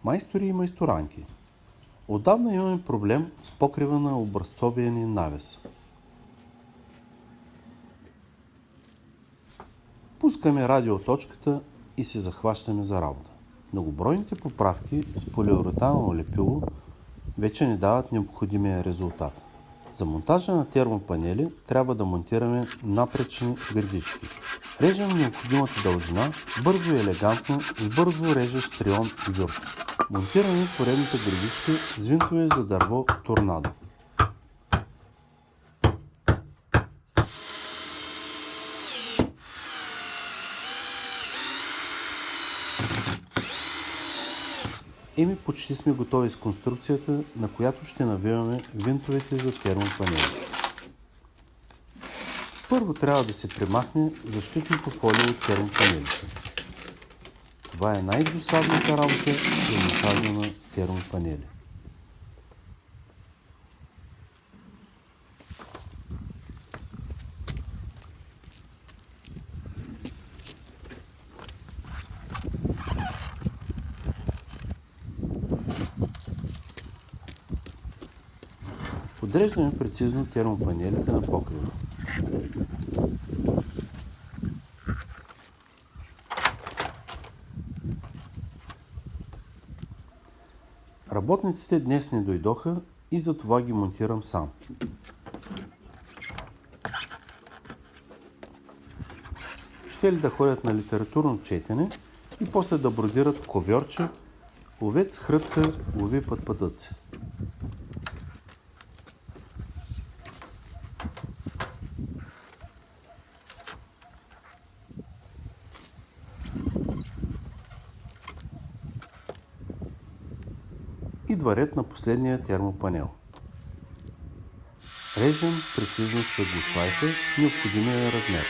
Майстори и майсторанки. Отдавна имаме проблем с покрива на образцовия ни навес. Пускаме радиоточката и се захващаме за работа. Многобройните поправки с полиуретаново лепило вече не дават необходимия резултат. За монтажа на термопанели трябва да монтираме напречни гредички. Режем необходимата дължина, бързо и елегантно, с бързо режещ трион вюр. Монтираме поредните гредички с винтове за дърво торнадо. Почти сме готови с конструкцията, на която ще навиваме винтовете за термопанели. Първо трябва да се премахне защитното фолио от термопанелите. Това е най-досадната работа при монтажа на термопанели. Подреждаме прецизно термопанелите на покрива. Работниците днес не дойдоха и затова ги монтирам сам. Ще ли да ходят на литературно четене и после да бродират ковьорче, овец хрътка лови път се. Идва ред на последния термопанел. Режем прецизно с ъглослайфа необходимия размер.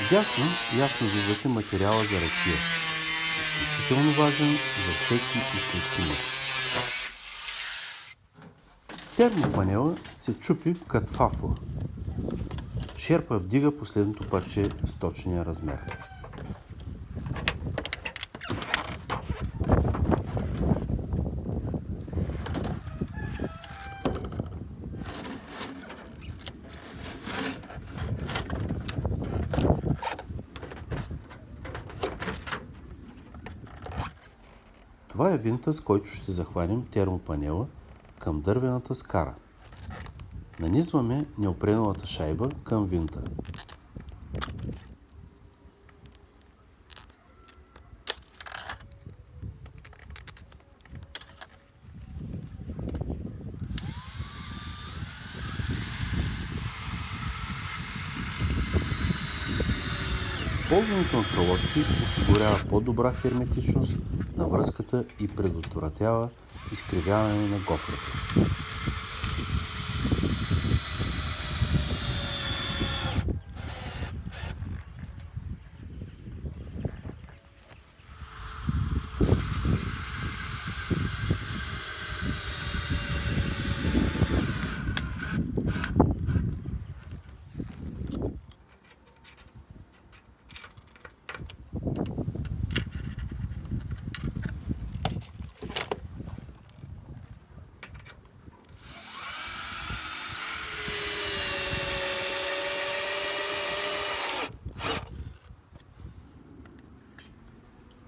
Дясно ясно виждате материала за ракия. Изключително важен за всеки истински мъж. Термопанела се чупи катфафо. Шерпа вдига последното парче с точния размер. Това е винта, с който ще захванем термопанела към дървената скара. Нанизваме неопреновата шайба към винта. Използването на колодки осигурява по-добра херметичност на връзката и предотвратява изкривяване на гофрите.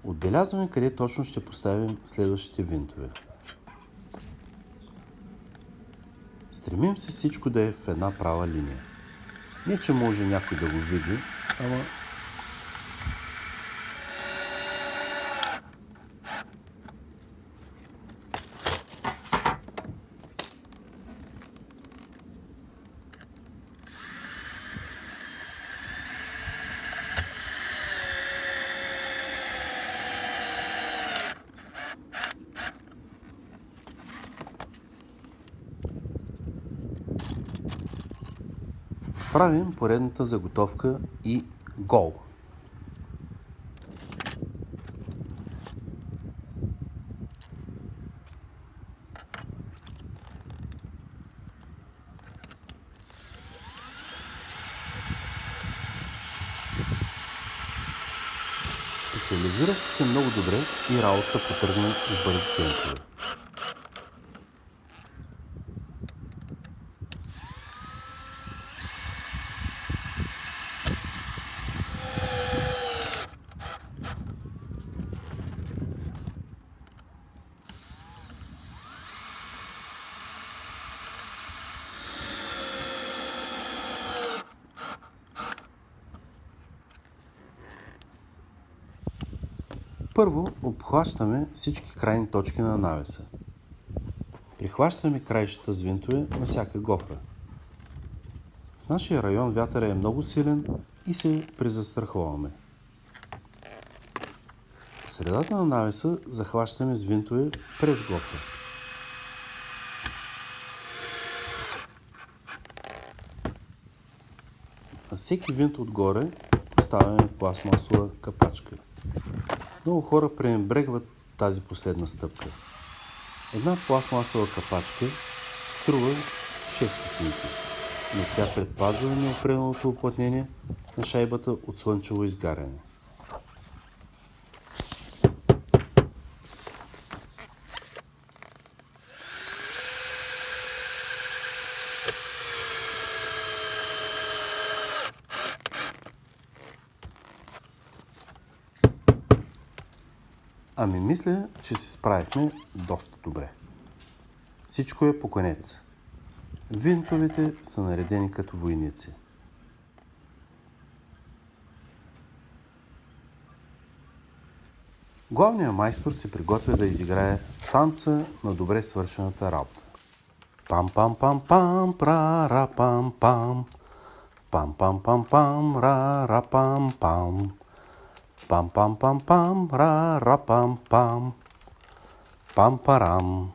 Отбелязваме къде точно ще поставим следващите винтове. Стремим се всичко да е в една права линия. Не, че може някой да го види, ама правим поредната заготовка и гол. Стабилизирахте се много добре и работата потръгна с бързи темпове. Първо обхващаме всички крайни точки на навеса. Прихващаме краищата с винтове на всяка гофра. В нашия район вятърът е много силен и се презастраховаме. По средата на навеса захващаме с винтове през гофра. На всеки винт отгоре поставяме пластмасова капачка. Много хора пренебрегват тази последна стъпка. Една пластмасова капачка струва 6 стотинки, но тя предпазва неопределеното уплътнение на шайбата от слънчево изгаряне. Ами мисля, че се справихме доста добре. Всичко е по конец. Винтовете са наредени като войници. Главният майстор се приготвя да изиграе танца на добре свършената работа. Пам-пам-пам-пам, пра-ра-пам-пам. Пам-пам-пам-пам, ра-ра-пам-пам. Пам-пам-пам-пам, ра-ра-пам-пам. Пам-парам.